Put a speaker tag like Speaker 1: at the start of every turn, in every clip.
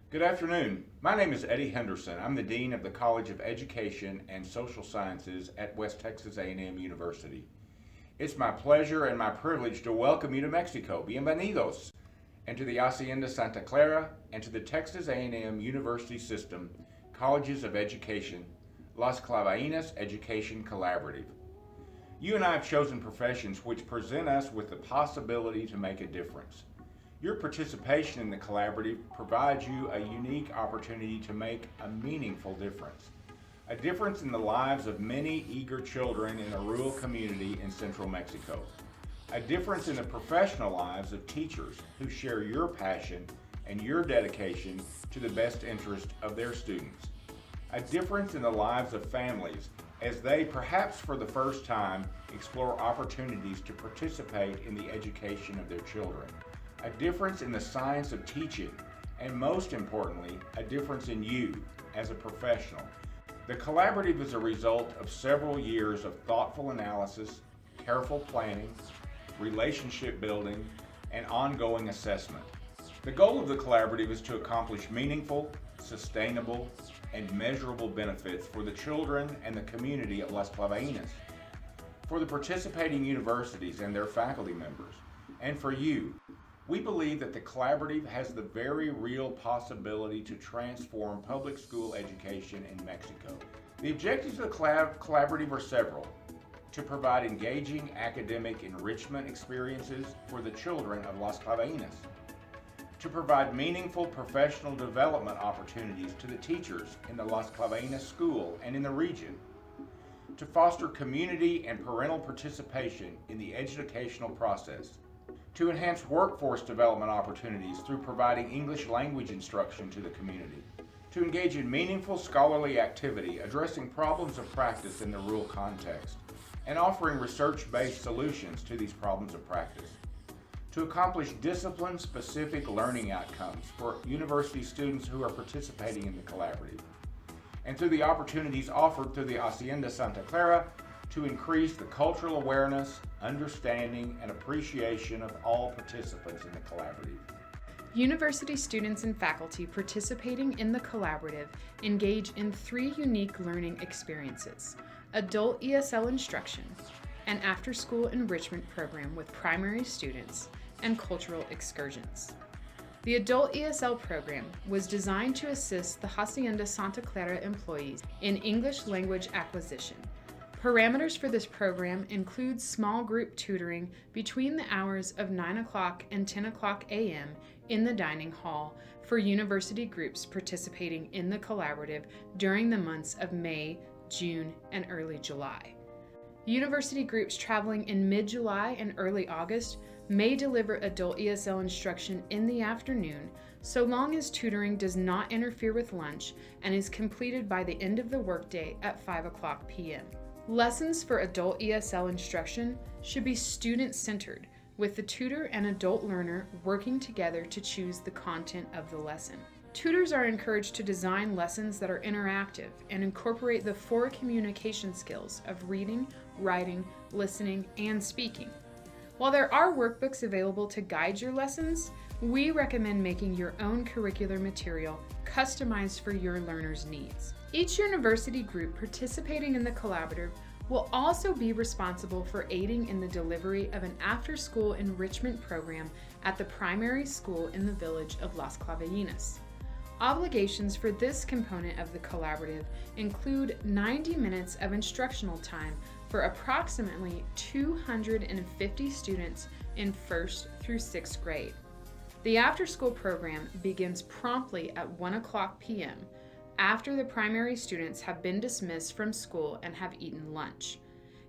Speaker 1: Good afternoon. My name is Eddie Henderson. I'm the Dean of the College of Education and Social Sciences at West Texas A&M University. It's my pleasure and my privilege to welcome you to Mexico. Bienvenidos. And to the Hacienda Santa Clara and to the Texas A&M University System Colleges of Education, Las Clavellinas Education Collaborative. You and I have chosen professions which present us with the possibility to make a difference. Your participation in the collaborative provides you a unique opportunity to make a meaningful difference. A difference in the lives of many eager children in a rural community in central Mexico. A difference in the professional lives of teachers who share your passion and your dedication to the best interest of their students. A difference in the lives of families as they, perhaps for the first time, explore opportunities to participate in the education of their children. A difference in the science of teaching, and most importantly, a difference in you as a professional. The collaborative is a result of several years of thoughtful analysis, careful planning, relationship building, and ongoing assessment. The goal of the collaborative is to accomplish meaningful, sustainable, and measurable benefits for the children and the community of Las Clavellinas, for the participating universities and their faculty members, and for you. We believe that the collaborative has the very real possibility to transform public school education in Mexico. The objectives of the collaborative are several: to provide engaging academic enrichment experiences for the children of Las Clavellinas, to provide meaningful professional development opportunities to the teachers in the Las Clavellinas school and in the region, to foster community and parental participation in the educational process, to enhance workforce development opportunities through providing English language instruction to the community, to engage in meaningful scholarly activity addressing problems of practice in the rural context, and offering research-based solutions to these problems of practice, to accomplish discipline-specific learning outcomes for university students who are participating in the collaborative, and through the opportunities offered through the Hacienda Santa Clara to increase the cultural awareness, understanding, and appreciation of all participants in the collaborative.
Speaker 2: University students and faculty participating in the collaborative engage in 3 unique learning experiences: adult ESL instruction, an after-school enrichment program with primary students, and cultural excursions. The adult ESL program was designed to assist the Hacienda Santa Clara employees in English language acquisition. Parameters for this program include small group tutoring between the hours of 9 o'clock and 10 o'clock a.m. in the dining hall for university groups participating in the collaborative during the months of May, June, and early July. University groups traveling in mid-July and early August may deliver adult ESL instruction in the afternoon, so long as tutoring does not interfere with lunch and is completed by the end of the workday at 5 o'clock p.m. Lessons for adult ESL instruction should be student-centered, with the tutor and adult learner working together to choose the content of the lesson. Tutors are encouraged to design lessons that are interactive and incorporate the 4 communication skills of reading, writing, listening, and speaking. While there are workbooks available to guide your lessons, we recommend making your own curricular material customized for your learners' needs. Each university group participating in the collaborative will also be responsible for aiding in the delivery of an after-school enrichment program at the primary school in the village of Las Clavellinas. Obligations for this component of the collaborative include 90 minutes of instructional time for approximately 250 students in 1st through 6th grade. The after-school program begins promptly at 1 o'clock p.m. after the primary students have been dismissed from school and have eaten lunch.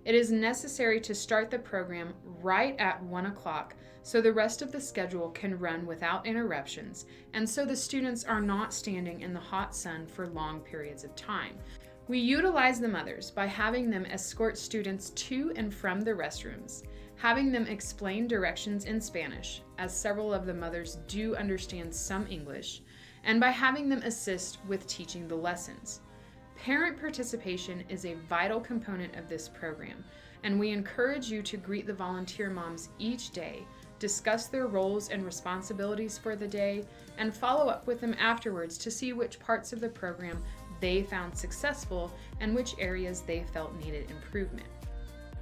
Speaker 2: It is necessary to start the program right at 1 o'clock so the rest of the schedule can run without interruptions and so the students are not standing in the hot sun for long periods of time. We utilize the mothers by having them escort students to and from the restrooms, having them explain directions in Spanish, as several of the mothers do understand some English, and by having them assist with teaching the lessons. Parent participation is a vital component of this program, and we encourage you to greet the volunteer moms each day discuss their roles and responsibilities for the day, and follow up with them afterwards to see which parts of the program they found successful and which areas they felt needed improvement.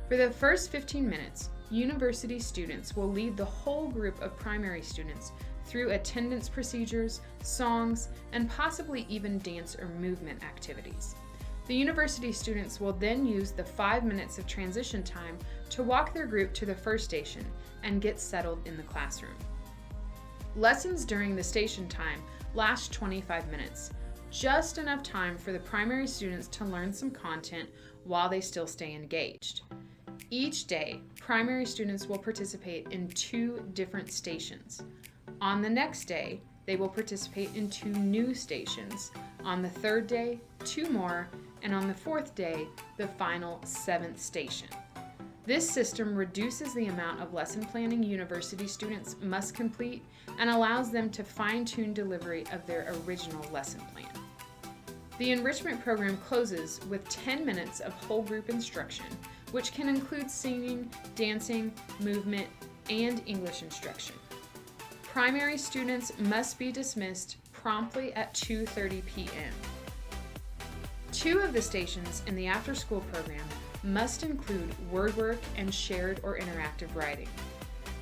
Speaker 2: For the first 15 minutes, university students will lead the whole group of primary students through attendance procedures, songs, and possibly even dance or movement activities. The university students will then use the 5 minutes of transition time to walk their group to the first station and get settled in the classroom. Lessons during the station time last 25 minutes, just enough time for the primary students to learn some content while they still stay engaged. Each day, primary students will participate in 2 different stations. On the next day, they will participate in 2 new stations. On the 3rd day, 2 more, and on the 4th day, the final 7th station. This system reduces the amount of lesson planning university students must complete and allows them to fine-tune delivery of their original lesson plan. The enrichment program closes with 10 minutes of whole group instruction, which can include singing, dancing, movement, and English instruction. Primary students must be dismissed promptly at 2:30 p.m. 2 of the stations in the after-school program must include word work and shared or interactive writing.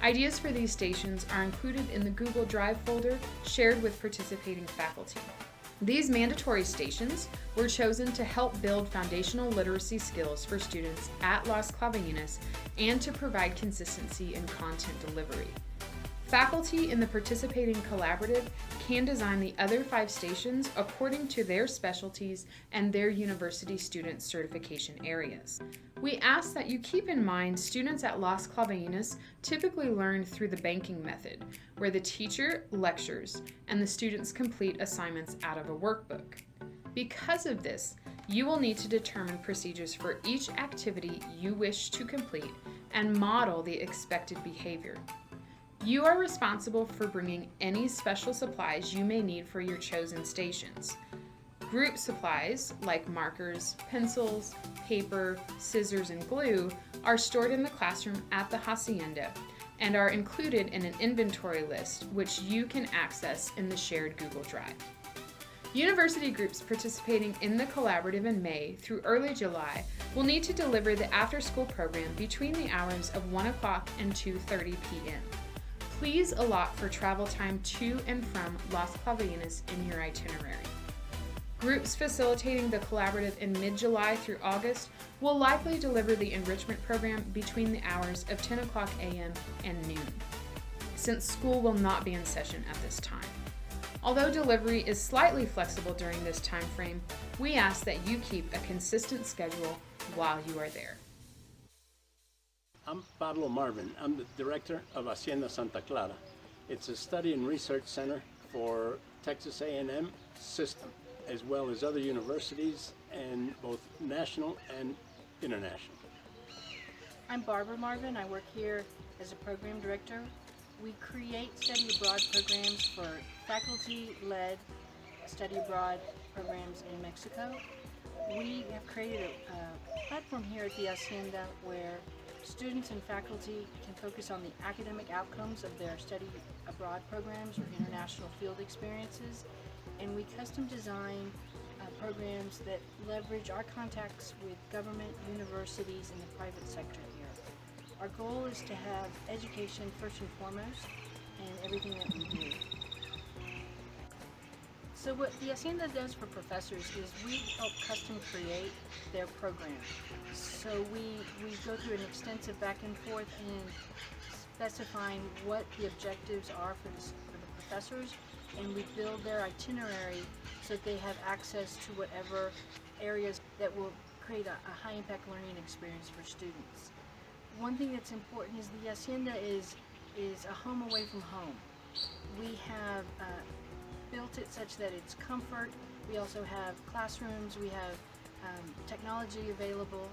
Speaker 2: Ideas for these stations are included in the Google Drive folder shared with participating faculty. These mandatory stations were chosen to help build foundational literacy skills for students at Las Clavellinas and to provide consistency in content delivery. Faculty in the participating collaborative can design the other 5 stations according to their specialties and their university student certification areas. We ask that you keep in mind students at Las Clavellinas typically learn through the banking method, where the teacher lectures and the students complete assignments out of a workbook. Because of this, you will need to determine procedures for each activity you wish to complete and model the expected behavior. You are responsible for bringing any special supplies you may need for your chosen stations. Group supplies like markers, pencils, paper, scissors, and glue are stored in the classroom at the hacienda and are included in an inventory list which you can access in the shared Google Drive. University groups participating in the collaborative in May through early July will need to deliver the after-school program between the hours of 1 o'clock and 2:30 p.m. Please allot for travel time to and from Las Clavellinas in your itinerary. Groups facilitating the collaborative in mid-July through August will likely deliver the enrichment program between the hours of 10 o'clock a.m. and noon, since school will not be in session at this time. Although delivery is slightly flexible during this time frame, we ask that you keep a consistent schedule while you are there.
Speaker 3: I'm Pablo Marvin. I'm the director of Hacienda Santa Clara. It's a study and research center for Texas A&M system, as well as other universities and both national and international.
Speaker 4: I'm Barbara Marvin. I work here as a program director. We create study abroad programs for faculty-led study abroad programs in Mexico. We have created a platform here at the Hacienda where students and faculty can focus on the academic outcomes of their study abroad programs or international field experiences, and we custom design programs that leverage our contacts with government, universities, and the private sector here. Our goal is to have education first and foremost in everything that we do. So what the Hacienda does for professors is we help custom create their program. So we go through an extensive back and forth in specifying what the objectives are for the professors, and we build their itinerary so that they have access to whatever areas that will create a high impact learning experience for students. One thing that's important is the Hacienda is a home away from home. We have built it such that it's comfort. We also have classrooms, we have technology available.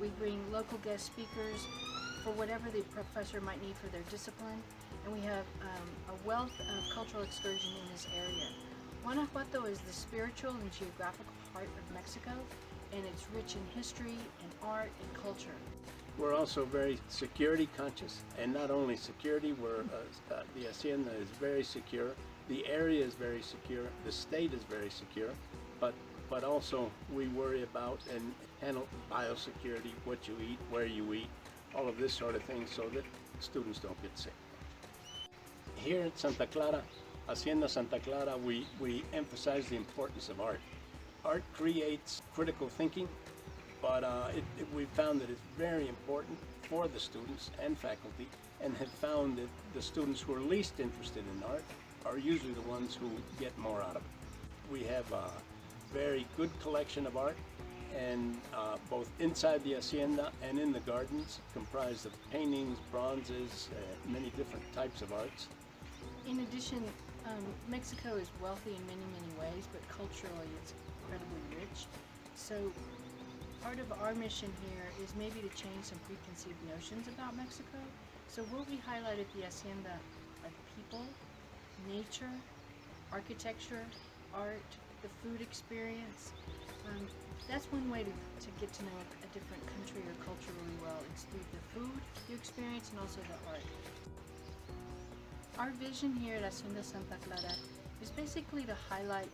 Speaker 4: We bring local guest speakers for whatever the professor might need for their discipline. And we have a wealth of cultural excursion in this area. Guanajuato is the spiritual and geographical heart of Mexico, and it's rich in history and art and culture.
Speaker 3: We're also very security conscious, and not only security, the hacienda is very secure, the area is very secure, the state is very secure, but also we worry about and handle biosecurity, what you eat, where you eat, all of this sort of thing, so that students don't get sick. Here at Santa Clara, Hacienda Santa Clara, we emphasize the importance of art. Art creates critical thinking, but we found that it's very important for the students and faculty, and have found that the students who are least interested in art are usually the ones who get more out of it. We have a very good collection of art, and both inside the hacienda and in the gardens, comprised of paintings, bronzes, many different types of arts.
Speaker 4: In addition, Mexico is wealthy in many, many ways, but culturally it's incredibly rich. So part of our mission here is maybe to change some preconceived notions about Mexico. So what we highlight at the hacienda are people, nature, architecture, art, the food experience. That's one way to get to know a different country or culture really well. It's through the food, the experience, and also the art. Our vision here at Hacienda Santa Clara is basically to highlight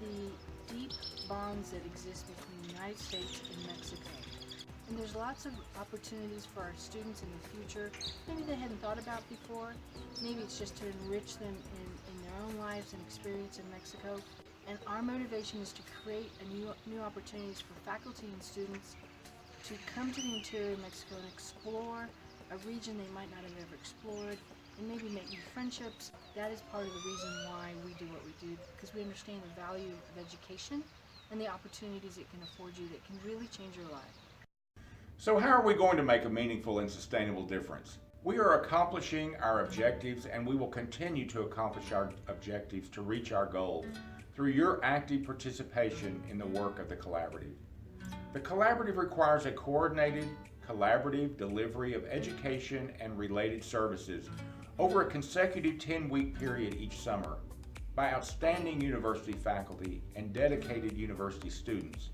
Speaker 4: the deep bonds that exist between the United States and Mexico. And there's lots of opportunities for our students in the future, maybe they hadn't thought about before. Maybe it's just to enrich them in their own lives and experience in Mexico. And our motivation is to create new opportunities for faculty and students to come to the interior of Mexico and explore a region they might not have ever explored, and maybe make new friendships. That is part of the reason why we do what we do, because we understand the value of education and the opportunities it can afford you that can really change your life.
Speaker 1: So how are we going to make a meaningful and sustainable difference? We are accomplishing our objectives, and we will continue to accomplish our objectives to reach our goal through your active participation in the work of the Collaborative. The Collaborative requires a coordinated, collaborative delivery of education and related services over a consecutive 10-week period each summer by outstanding university faculty and dedicated university students,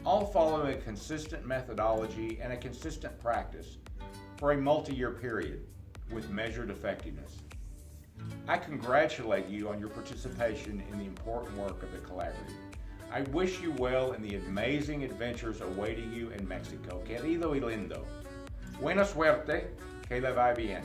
Speaker 1: all following a consistent methodology and a consistent practice for a multi-year period with measured effectiveness. I congratulate you on your participation in the important work of the Collaborative. I wish you well in the amazing adventures awaiting you in Mexico. Querido y lindo. Buena suerte, que le va bien.